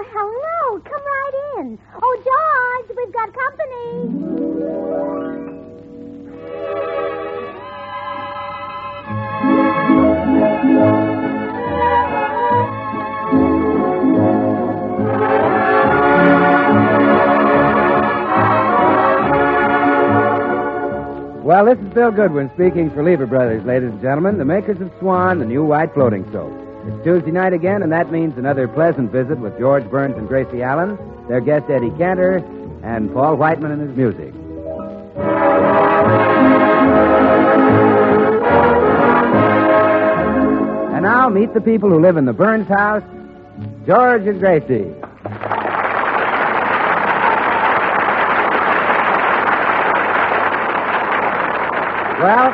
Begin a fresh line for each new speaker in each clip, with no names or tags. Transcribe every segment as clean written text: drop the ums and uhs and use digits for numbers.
Oh, hello. Come right in. Oh, George, we've got company.
Well, this is Bill Goodwin speaking for Lever Brothers, ladies and gentlemen, the makers of Swan, the new white floating soap. It's Tuesday night again, and that means another pleasant visit with George Burns and Gracie Allen, their guest Eddie Cantor, and Paul Whiteman and his music. And now, meet the people who live in the Burns house, George and Gracie. Well,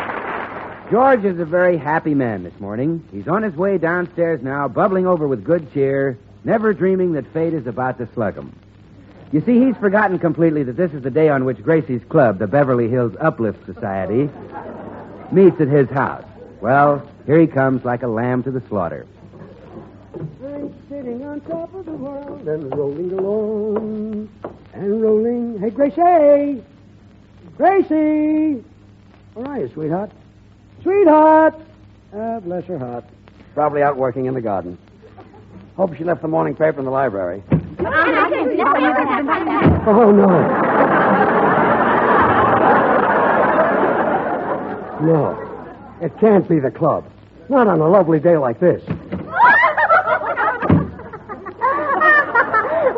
George is a very happy man this morning. He's on his way downstairs now, bubbling over with good cheer, never dreaming that fate is about to slug him. You see, he's forgotten completely that this is the day on which Gracie's club, the Beverly Hills Uplift Society, meets at his house. Well, here he comes like a lamb to the slaughter.
I'm sitting on top of the world and rolling along and rolling. Hey, Gracie! Gracie! Where are you, sweetheart? Sweetheart! Bless her heart. Probably out working in the garden. Hope she left the morning paper in the library. Oh, no. No. It can't be the club. Not on a lovely day like this.
Were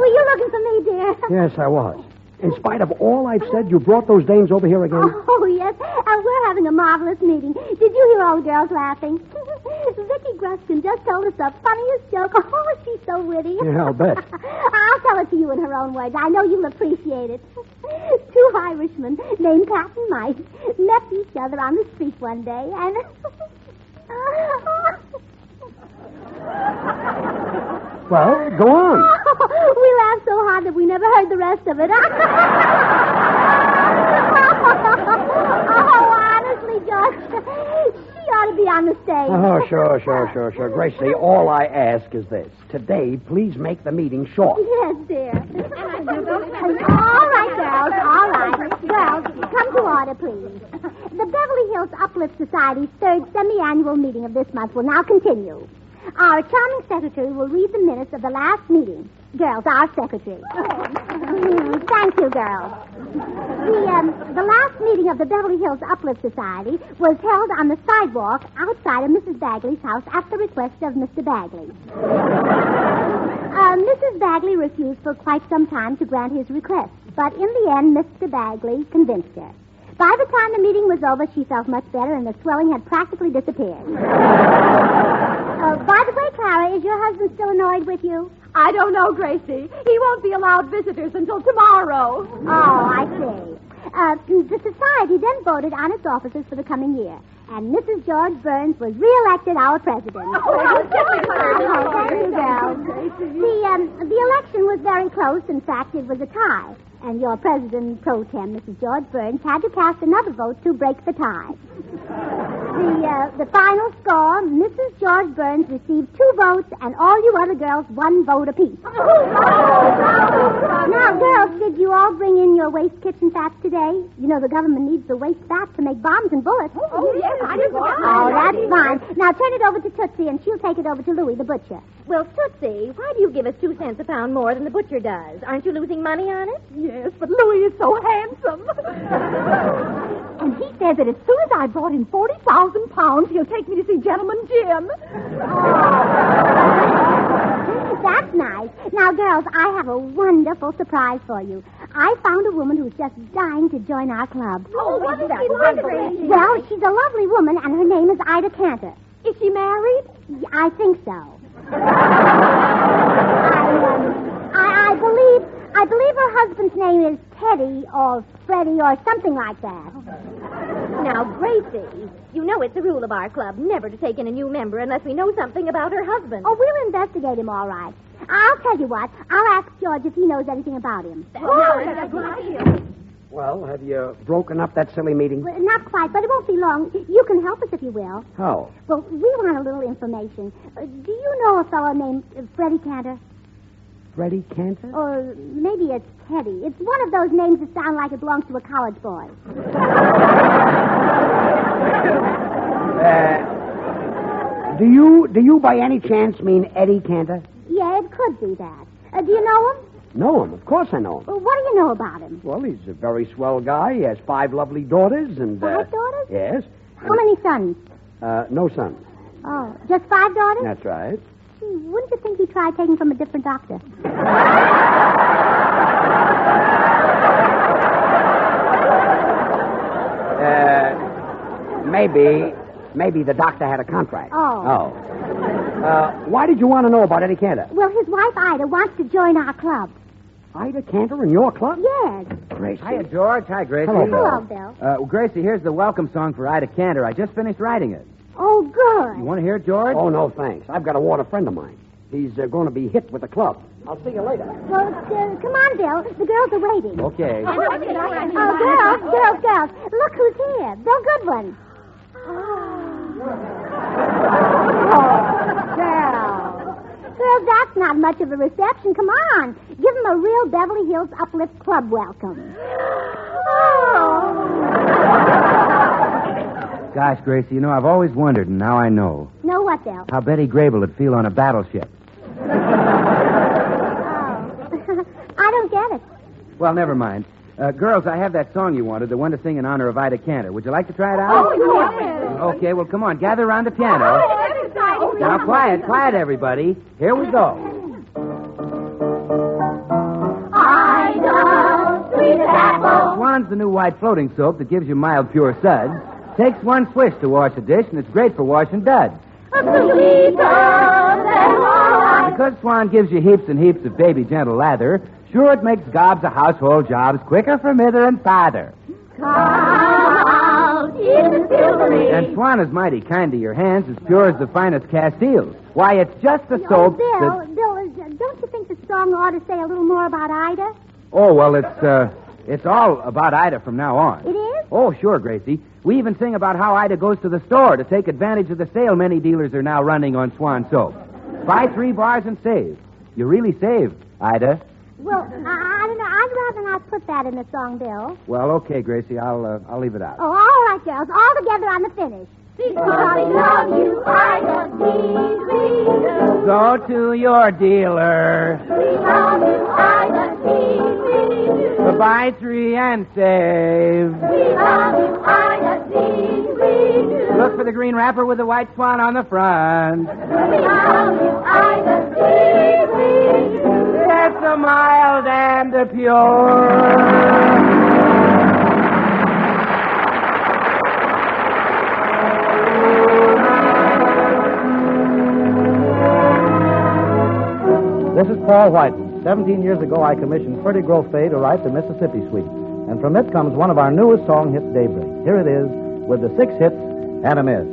you looking for me, dear?
Yes, I was. In spite of all I've said, you brought those dames over here again?
Oh, yes. And we're having a marvelous meeting. Did you hear all the girls laughing? Vicky Gruskin just told us the funniest joke. Oh, she's so witty.
Yeah, I'll bet.
I'll tell it to you in her own words. I know you'll appreciate it. Two Irishmen named Pat and Mike met each other on the street one day, and...
Well, go on.
We laughed so hard that we never heard the rest of it. Oh, honestly, George, she ought to be on the stage.
Oh, sure. Gracie, all I ask is this. Today, please make the meeting short.
Yes, dear. All right, girls, all right. Well, come to order, please. The Beverly Hills Uplift Society's third semi-annual meeting of this month will now continue. Our charming secretary will read the minutes of the last meeting. Girls, our secretary. Thank you, girls. The last meeting of the Beverly Hills Uplift Society was held on the sidewalk outside of Mrs. Bagley's house at the request of Mr. Bagley. Mrs. Bagley refused for quite some time to grant his request, but in the end, Mr. Bagley convinced her. By the time the meeting was over, she felt much better, and the swelling had practically disappeared. By the way, Clara, is your husband still annoyed with you?
I don't know, Gracie. He won't be allowed visitors until tomorrow.
Oh, I see. The society then voted on its officers for the coming year, and Mrs. George Burns was reelected our president. Thank you, girls. The election was very close. In fact, it was a tie. And your president pro tem, Mrs. George Burns, had to cast another vote to break the tie. The final score, Mrs. George Burns received 2 votes, and all you other girls 1 vote apiece. Now, girls, did you all bring in your waste kitchen fats today? You know the government needs the waste fats to make bombs and bullets.
Oh, yes.
Oh, that's fine. Now turn it over to Tootsie, and she'll take it over to Louie, the butcher.
Well, Tootsie, why do you give us 2 cents a pound more than the butcher does? Aren't you losing money on it?
Yes, but Louis is so handsome. And he said that as soon as I brought in 40,000 pounds, he'll take me to see Gentleman Jim.
That's nice. Now, girls, I have a wonderful surprise for you. I found a woman who's just dying to join our club.
Oh, what is that? Wonderful.
Well, she's a lovely woman, and her name is Ida Cantor.
Is she married?
I think so. I believe her husband's name is Teddy or Freddie or something like that.
Now, Gracie, you know it's a rule of our club never to take in a new member unless we know something about her husband.
Oh, we'll investigate him all right. I'll tell you what. I'll ask George if he knows anything about him.
Well, have you broken up that silly meeting?
Well, not quite, but it won't be long. You can help us if you will.
How?
Well, we want a little information. Do you know a fellow named Freddie Cantor?
Freddie Cantor?
Or maybe it's Teddy. It's one of those names that sound like it belongs to a college boy.
Do you by any chance mean Eddie Cantor?
Yeah, it could be that. Do you know him?
Know him. Of course I know him.
Well, what do you know about him?
Well, he's a very swell guy. He has 5 lovely daughters and...
5 daughters?
Yes.
How many sons?
No sons.
Oh, just 5 daughters?
That's right.
Wouldn't you think he tried taking from a different doctor?
Maybe the doctor had a contract.
Oh.
Why did you want to know about Eddie Cantor?
Well, his wife, Ida, wants to join our club.
Ida Cantor in your club?
Yes.
Gracie.
Hiya, George. Hi, Gracie.
Hello, Bill.
Hello, Bill.
Gracie, here's the welcome song for Ida Cantor. I just finished writing it.
Oh, good.
You want to hear it, George?
Oh, no, thanks. I've got a water friend of mine. He's going to be hit with the club. I'll see you later.
Well, come on, Bill. The girls are waiting.
Okay.
Oh, girls. Look who's here. Bill Goodwin. Girls, that's not much of a reception. Come on. Give them a real Beverly Hills Uplift Club welcome.
Gosh, Gracie, you know, I've always wondered, and now I know.
Know what, Bill?
How Betty Grable would feel on a battleship.
Oh. I don't get it.
Well, never mind. Girls, I have that song you wanted, the one to sing in honor of Ida Cantor. Would you like to try it out?
Oh, yes.
Okay, well, come on. Gather around the piano. Now, quiet, everybody. Here we go.
Ida, sweet apple.
Swan's the new white floating soap that gives you mild, pure suds. Takes one swish to wash a dish, and it's great for washing duds. Because Swan gives you heaps and heaps of baby gentle lather, sure it makes gobs of household jobs quicker for mither and father. And Swan is mighty kind to your hands, as pure as the finest Castiles. Why, it's just the soap
Bill,
that...
don't you think the song ought to say a little more about Ida?
Oh, well, it's all about Ida from now on.
It is?
Oh, sure, Gracie. We even sing about how Ida goes to the store to take advantage of the sale many dealers are now running on Swan soap. Buy 3 bars and save. You really save, Ida.
Well, I don't know. I'd rather not put that in the song, Bill.
Well, okay, Gracie. I'll leave it out.
Oh, all right, girls. All together on the finish.
Because I love you, Ida, please.
Go to your dealer.
We love you, Ida, please.
Buy 3 and save.
We love you, Ida, please.
Look for the green wrapper with the white swan on the front.
We love you, Ida, please.
It's a mild and a pure.
This is Paul Whiten. 17 years ago, I commissioned Ferdy Grosfay to write the Mississippi Suite. And from it comes one of our newest song hits, Daybreak. Here it is, with the 6 hits and a miss.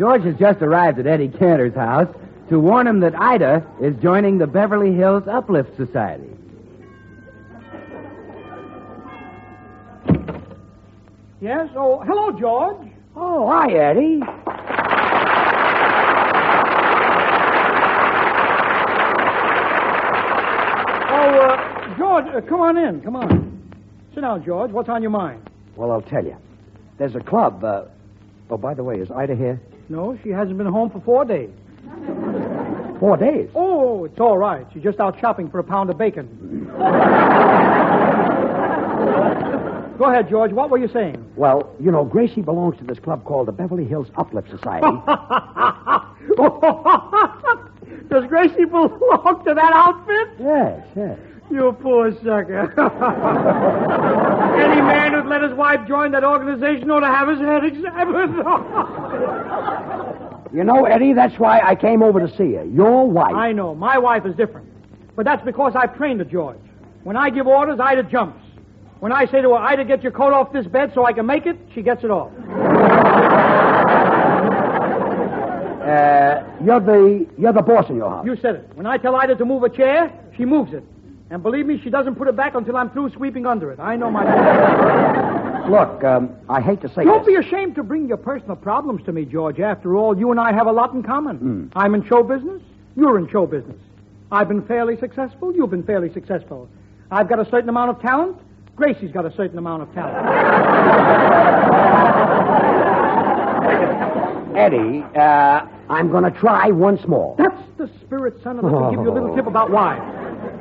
George has just arrived at Eddie Cantor's house to warn him that Ida is joining the Beverly Hills Uplift Society.
Yes? Oh, hello, George.
Oh, hi, Eddie.
George, come on in. Come on. Sit down, George. What's on your mind?
Well, I'll tell you. There's a club. Oh, by the way, is Ida here?
No, she hasn't been home for 4 days.
4 days?
Oh, it's all right. She's just out shopping for a pound of bacon. Go ahead, George. What were you saying?
Well, you know, Gracie belongs to this club called the Beverly Hills Uplift Society.
Does Gracie belong to that outfit?
Yes, yes.
You poor sucker. Any man who'd let his wife join that organization ought to have his head examined.
You know, Eddie, that's why I came over to see you. Your wife.
I know. My wife is different. But that's because I've trained her, George. When I give orders, Ida jumps. When I say to her, Ida, get your coat off this bed so I can make it, she gets it off.
You're the boss in your house.
You said it. When I tell Ida to move a chair, she moves it. And believe me, she doesn't put it back until I'm through sweeping under it. I know my...
Look, I hate to say
Don't
this.
be ashamed to bring your personal problems to me, George. After all, you and I have a lot in common. I'm in show business. You're in show business. I've been fairly successful. You've been fairly successful. I've got a certain amount of talent. Gracie's got a certain amount of talent.
Eddie, I'm going to try once more.
That's the spirit, son. And let me give you a little tip about why.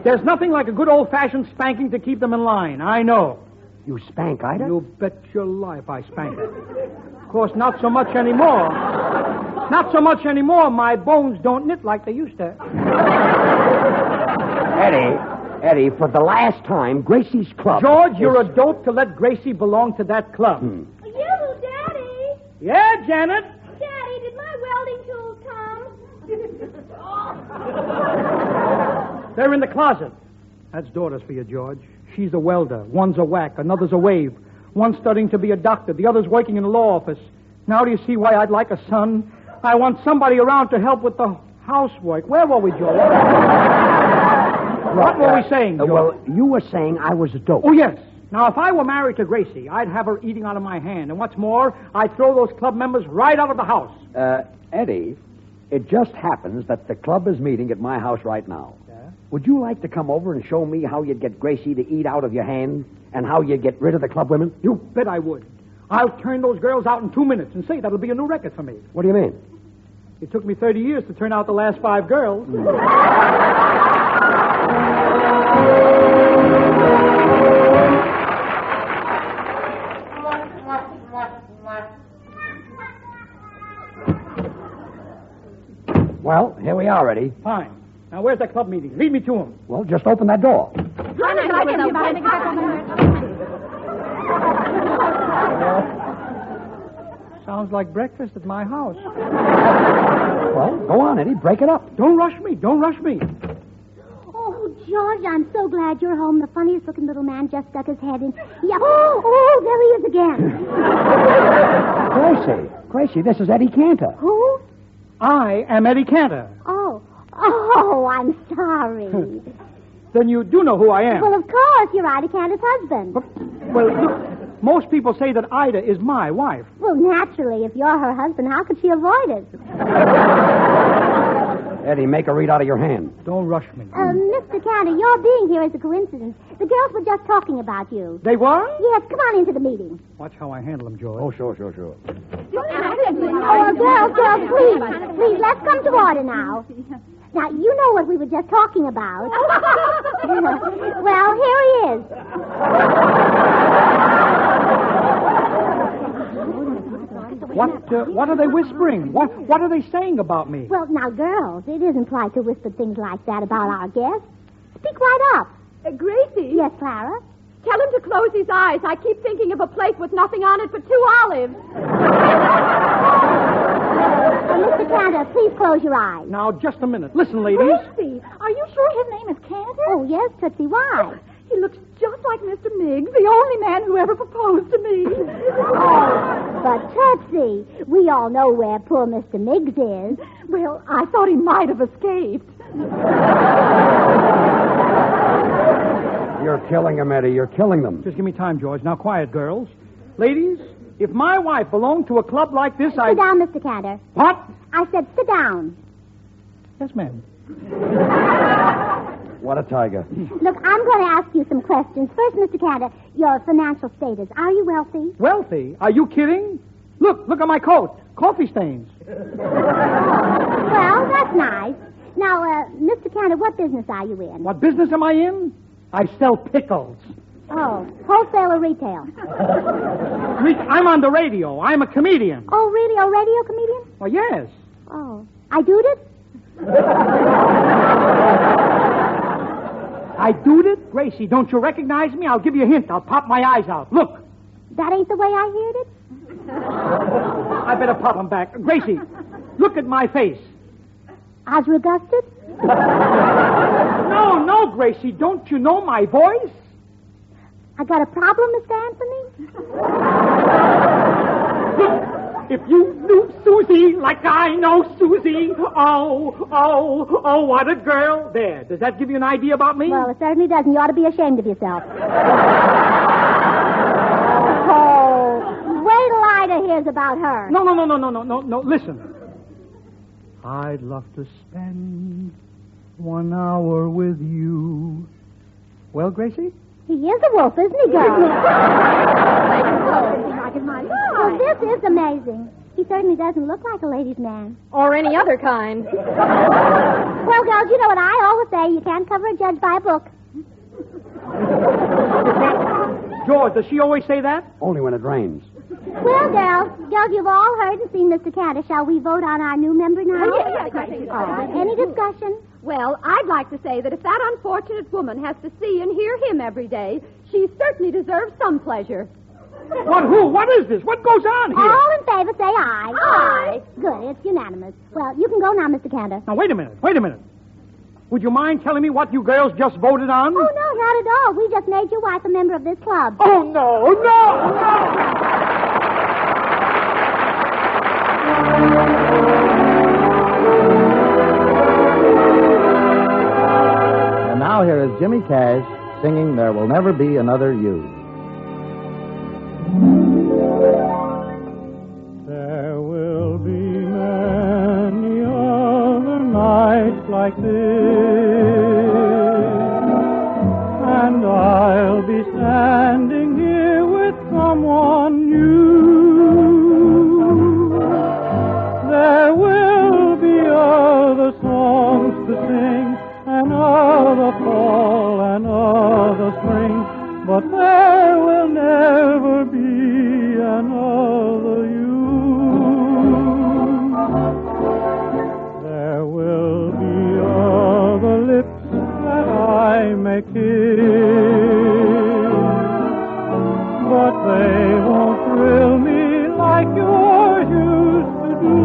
There's nothing like a good old-fashioned spanking to keep them in line. I know.
You spank Ida?
You bet your life I spank her. Of course, not so much anymore. Not so much anymore. My bones don't knit like they used to.
Eddie, for the last time, Gracie's club...
George, you're a dope to let Gracie belong to that club.
You, Daddy.
Yeah, Janet?
Daddy, did my welding tools come?
They're in the closet. That's daughters for you, George. She's a welder. One's a whack. Another's a wave. One's studying to be a doctor. The other's working in a law office. Now do you see why I'd like a son? I want somebody around to help with the housework. Where were we, George? What were we saying, George?
Well, you were saying I was a dope.
Oh, yes. Now, if I were married to Gracie, I'd have her eating out of my hand. And what's more, I'd throw those club members right out of the house.
Eddie, it just happens that the club is meeting at my house right now.
Yeah?
Would you like to come over and show me how you'd get Gracie to eat out of your hand and how you'd get rid of the club women?
You bet I would. I'll turn those girls out in 2 minutes and say that'll be a new record for me.
What do you mean?
It took me 30 years to turn out the last 5 girls.
Well, here we are, Eddie.
Fine. Now, where's that club meeting? Lead me to him.
Well, just open that door.
Sounds like breakfast at my house.
Well, go on, Eddie. Break it up.
Don't rush me. Don't rush me.
Oh, George, I'm so glad you're home. The funniest-looking little man just stuck his head in. Yeah. Oh, there he is again.
Gracie, this is Eddie Cantor.
Who?
I am Eddie Cantor.
Oh, I'm sorry.
Then you do know who I am.
Well, of course, you're Ida Cantor's husband.
Well, look, most people say that Ida is my wife.
Well, naturally, if you're her husband, how could she avoid it?
Eddie, make her read out of your hand.
Don't rush me.
Mr. Cantor, your being here is a coincidence. The girls were just talking about you.
They were?
Yes, come on into the meeting.
Watch how I handle them, George.
Oh, sure.
Oh, girls, please, let's come to order now. Now, you know what we were just talking about. Well, here he is.
What are they whispering? What are they saying about me?
Well, now, girls, it isn't polite to whisper things like that about our guests. Speak right up.
Gracie.
Yes, Clara?
Tell him to close his eyes. I keep thinking of a plate with nothing on it but 2 olives.
Mr. Cantor, please close your eyes.
Now, just a minute. Listen, ladies.
Gracie, are you sure his name is Cantor?
Oh, yes, Tootsie, why?
He looks just like Mr. Miggs, the only man who ever proposed to me.
Oh, but Tootsie. Gracie, we all know where poor Mr. Miggs is.
Well, I thought he might have escaped.
You're killing them, Eddie. You're killing them.
Just give me time, George. Now, quiet, girls. Ladies, if my wife belonged to a club like this,
Sit down, Mr. Cantor.
What?
I said sit down.
Yes, ma'am.
What a tiger.
Look, I'm going to ask you some questions. First, Mr. Cantor, your financial status. Are you wealthy?
Wealthy? Are you kidding? Look at my coat. Coffee stains.
Well, that's nice. Now, Mr. Cantor, what business are you in?
What business am I in? I sell pickles.
Oh, wholesale or retail?
I'm on the radio. I'm a comedian.
Oh, really? A radio comedian?
Oh, yes.
Oh. I do it?
I do it? Gracie, don't you recognize me? I'll give you a hint. I'll pop my eyes out. Look.
That ain't the way I heard it?
I better pop them back. Gracie, look at my face.
Osragusted?
No, Gracie. Don't you know my voice?
I got a problem, Mr. Anthony?
Look, if you knew Susie like I know Susie, oh, what a girl. There. Does that give you an idea about me?
Well, it certainly doesn't. You ought to be ashamed of yourself. Wait till Ida hears about her.
No. Listen. I'd love to spend 1 hour with you. Well, Gracie?
He is a wolf, isn't he, girl? Well, this is amazing. He certainly doesn't look like a ladies' man.
Or any other kind.
Well, girls, you know what I always say. You can't cover a judge by a book.
George, does she always say that?
Only when it rains.
Well, girls, you've all heard and seen Mr. Cantor. Shall we vote on our new member now?
Yes.
Any discussion?
Well, I'd like to say that if that unfortunate woman has to see and hear him every day, she certainly deserves some pleasure.
What, who? What is this? What goes on here?
All in favor, say aye.
Aye.
Good, it's unanimous. Well, you can go now, Mr. Cantor.
Now, wait a minute. Would you mind telling me what you girls just voted on?
Oh, no, not at all. We just made your wife a member of this club.
Oh, no.
And now here is Jimmy Cash singing There Will Never Be Another You.
There will be many other nights like this, and I'll be standing here with someone new. There will be other songs to sing, another fall, another spring, but there will never be another you. There will be other lips that I may kiss, but they won't thrill me like yours used to do.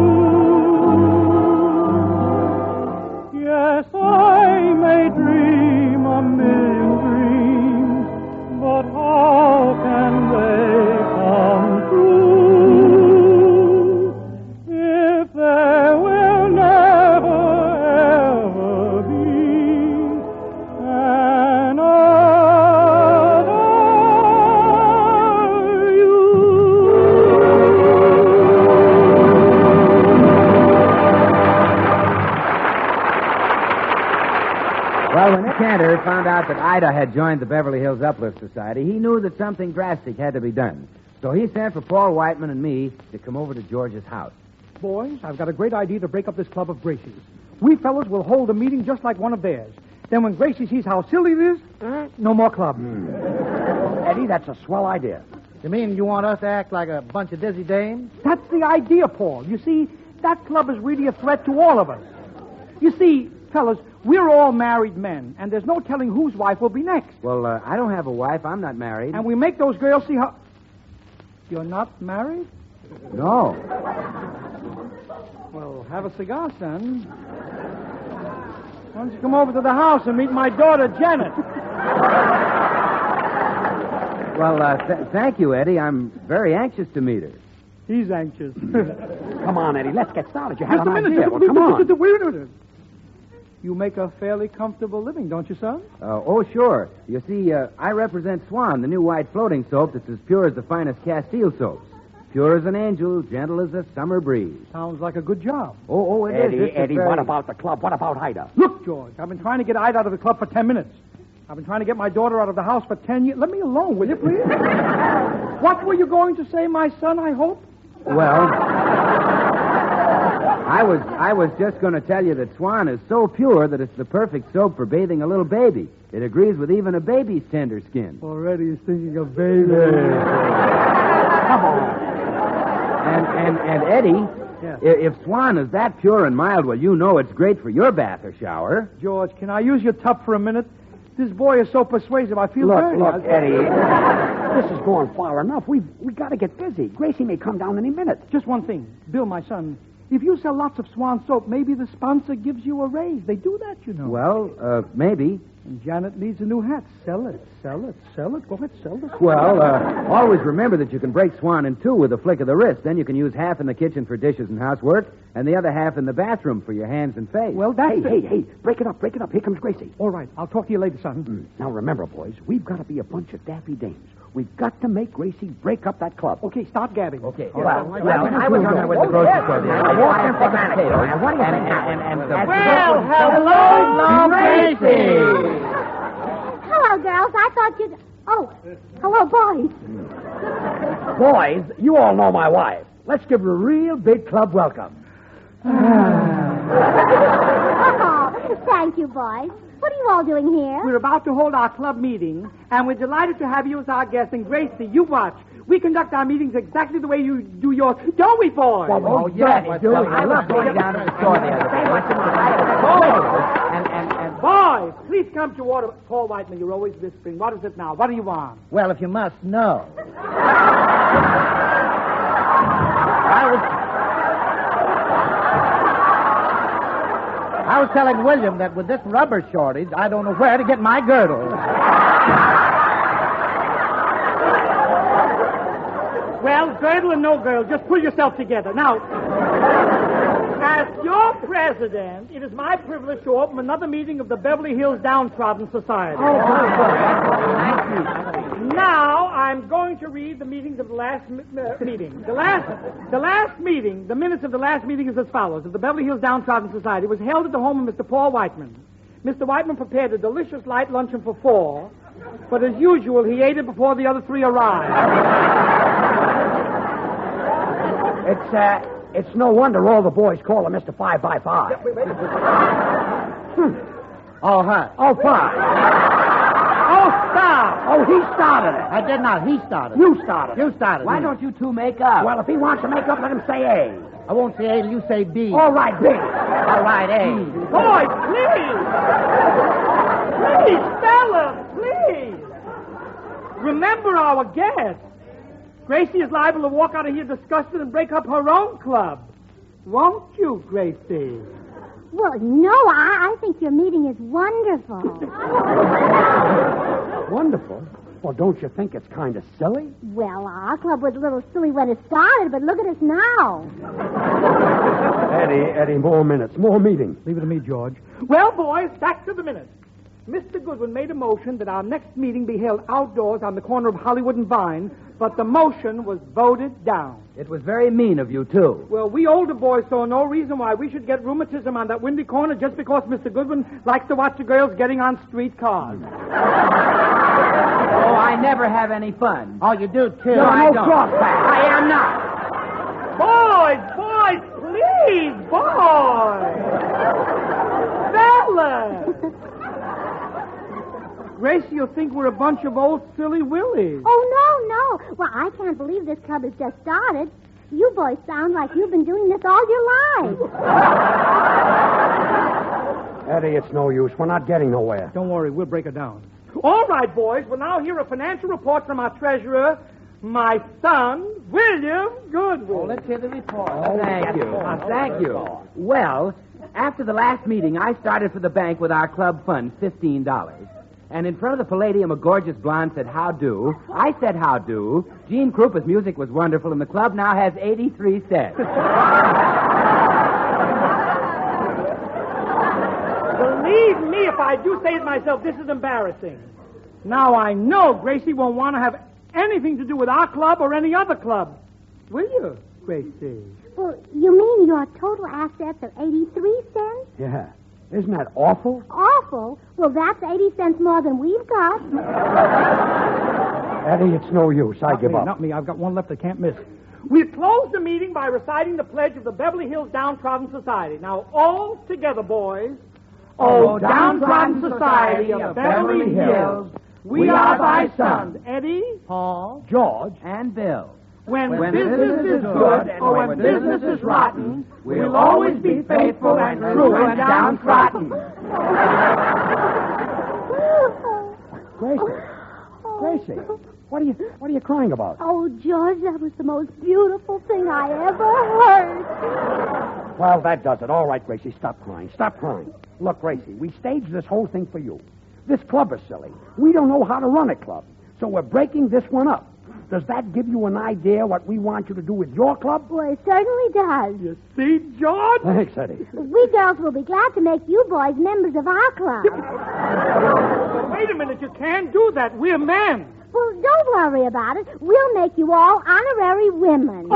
Yes, I may dream a million dreams, but how can they come true if there will never, ever be another you?
Well, when Cantor found out that Ida had joined the Beverly Hills Uplift Society, he knew that something drastic had to be done. So he sent for Paul Whiteman and me to come over to George's house.
Boys, I've got a great idea to break up this club of Gracie's. We fellows will hold a meeting just like one of theirs. Then when Gracie sees how silly it is, no more club.
Eddie, that's a swell idea.
You mean you want us to act like a bunch of dizzy dames?
That's the idea, Paul. You see, that club is really a threat to all of us. You see, fellas, we're all married men, and there's no telling whose wife will be next.
Well, I don't have a wife. I'm not married.
And we make those girls see how... You're not married?
No.
Well, have a cigar, son. Why don't you come over to the house and meet my daughter, Janet?
Well, thank you, Eddie. I'm very anxious to meet her.
He's anxious.
Come on, Eddie, let's get started. You have
Just a
an
minute.
idea. Well, come on.
Wait a minute. You make a fairly comfortable living, don't you, son?
Oh, sure. You see, I represent Swan, the new white floating soap that's as pure as the finest Castile soaps. Pure as an angel, gentle as a summer breeze.
Sounds like a good job.
Oh, it is.
Eddie, what about the club? What about Ida?
Look, George, I've been trying to get Ida out of the club for 10 minutes. I've been trying to get my daughter out of the house for 10 years. Let me alone, will you, please? What were you going to say, my son, I hope?
Well, I was just going to tell you that Swan is so pure that it's the perfect soap for bathing a little baby. It agrees with even a baby's tender skin.
Already he's thinking of baby.
Come on.
And Eddie, if Swan is that pure and mild, well, you know it's great for your bath or shower.
George, can I use your tub for a minute? This boy is so persuasive, I feel dirty.
Look, Eddie. This is going far enough. We got to get busy. Gracie may come down any minute.
Just one thing. Bill, my son, if you sell lots of Swan soap, maybe the sponsor gives you a raise. They do that, you know.
Well, maybe.
And Janet needs a new hat. Sell it. Go ahead, sell it.
Well, always remember that you can break Swan in two with a flick of the wrist. Then you can use half in the kitchen for dishes and housework, and the other half in the bathroom for your hands and face.
Well, that's
Hey, break it up. Here comes Gracie.
All right, I'll talk to you later, son.
Now, remember, boys, we've got to be a bunch of daffy dames. We've got to make Gracie break up that club.
Okay, start gabbing.
Okay.
Well,
I was on there with the grocery store.
I walked in for potato. And what do you think?
Hello, Gracie.
Hello, girls. I thought you'd... Oh, hello, boys.
Boys, you all know my wife. Let's give her a real big club welcome.
Oh, thank you, boys. What are you all doing here?
We're about to hold our club meeting, and we're delighted to have you as our guest. And Gracie, you watch. We conduct our meetings exactly the way you do yours. Don't we, boys?
Oh, yes, we do. I love going down to the store the other day. And
boys, please come to order. Paul Whiteman, you're always whispering. What is it now? What do you want?
Well, if you must know. I was telling William that with this rubber shortage, I don't know where to get my girdle.
Well, girdle and no girdle, just pull yourself together. Now, as your president, it is my privilege to open another meeting of the Beverly Hills Downtrodden Society. Now, I'm going to read the meetings of the last meeting. The minutes of the last meeting is as follows. The Beverly Hills Downtrodden Society was held at the home of Mr. Paul Whiteman. Mr. Whiteman prepared a delicious light luncheon for 4, but as usual, he ate it before the other 3 arrived.
It's no wonder all the boys call him Mr. 5x5.
Oh, hi.
Oh, 5.
Oh, stop!
Oh, he started it.
I did not. He started.
You started it.
You started.
why don't you two make up?
Well, if he wants to make up, let him say A.
I won't say A, you say B.
All right, B.
All right, A.
Boys, please! Please, fellas, please! Remember our guest. Gracie is liable to walk out of here disgusted and break up her own club. Won't you, Gracie?
Well, no, I think your meeting is wonderful.
Wonderful. Well, don't you think it's kind of silly?
Well, our club was a little silly when it started, but look at us now.
Eddie, more minutes, more meeting.
Leave it to me, George. Well, boys, back to the minutes. Mr. Goodwin made a motion that our next meeting be held outdoors on the corner of Hollywood and Vine, but the motion was voted down.
It was very mean of you, too.
Well, we older boys saw no reason why we should get rheumatism on that windy corner just because Mr. Goodwin likes to watch the girls getting on streetcars.
Oh, I never have any fun.
Oh, you do, too.
No, I don't.
I
am not.
Boys, please, boys! Fellas! Gracie, you'll think we're a bunch of old silly willies.
Oh, no. Well, I can't believe this club has just started. You boys sound like you've been doing this all your lives.
Eddie, it's no use. We're not getting nowhere.
Don't worry, we'll break it down. All right, boys, we'll now hear a financial report from our treasurer, my son, William Goodwin.
Oh, let's hear the report.
Thank you. Well, after the last meeting, I started for the bank with our club fund, $15. And in front of the Palladium, a gorgeous blonde said, "How do?" I said, "How do?" Gene Krupa's music was wonderful, and the club now has 83 cents.
Believe me, if I do say it myself, this is embarrassing. Now I know Gracie won't want to have anything to do with our club or any other club. Will you, Gracie?
Well, you mean your total assets are 83 cents?
Yeah. Isn't that awful?
Awful? Well, that's 80 cents more than we've got.
Eddie, it's no use. I give up.
Not me. I've got one left I can't miss. We'll close the meeting by reciting the pledge of the Beverly Hills Downtrodden Society. Now, all together, boys. Oh, downtrodden society of Beverly Hills, we are thy sons, Eddie, Paul,
George,
and Bill.
When business is good or when business is rotten, we'll always be faithful and true and downtrodden.
Gracie, what are you crying about?
Oh, George, that was the most beautiful thing I ever heard.
Well, that does it. All right, Gracie, stop crying. Stop crying. Look, Gracie, we staged this whole thing for you. This club is silly. We don't know how to run a club, so we're breaking this one up. Does that give you an idea what we want you to do with your club?
Well, it certainly does.
You see, George?
Thanks, Eddie.
We girls will be glad to make you boys members of our club.
Wait a minute, you can't do that. We're men.
Well, don't worry about it. We'll make you all honorary women.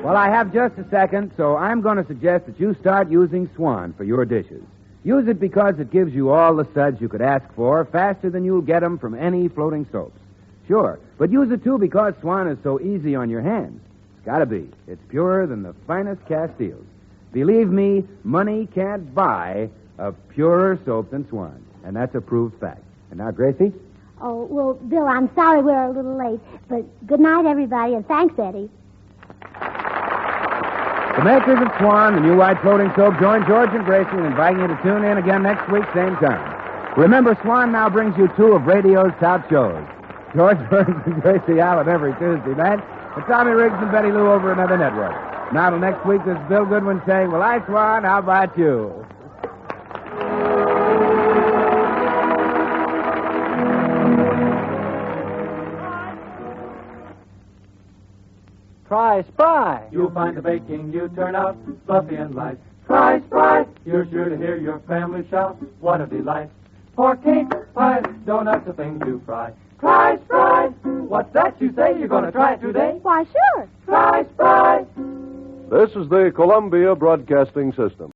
Well, I have just a second, so I'm going to suggest that you start using Swan for your dishes. Use it because it gives you all the suds you could ask for faster than you'll get them from any floating soaps. Sure, but use it, too, because Swan is so easy on your hands. It's got to be. It's purer than the finest Castiles. Believe me, money can't buy a purer soap than Swan, and that's a proved fact. And now, Gracie?
Oh, well, Bill, I'm sorry we're a little late, but good night, everybody, and thanks, Eddie.
The makers of Swan, the new white floating soap, join George and Gracie in inviting you to tune in again next week, same time. Remember, Swan now brings you two of radio's top shows. George Burns and Gracie Allen every Tuesday night, and Tommy Riggs and Betty Lou over another network. Now till next week, this is Bill Goodwin saying, well, I, Swan, how about you?
Try Spry. You'll find the baking you turn out fluffy and light. Try Spry. You're sure to hear your family shout, what a delight. For cake, pies, donuts, a thing to fry. Try Spry. What's that you say? You're going to try it today?
Why, sure.
Try Spry.
This is the Columbia Broadcasting System.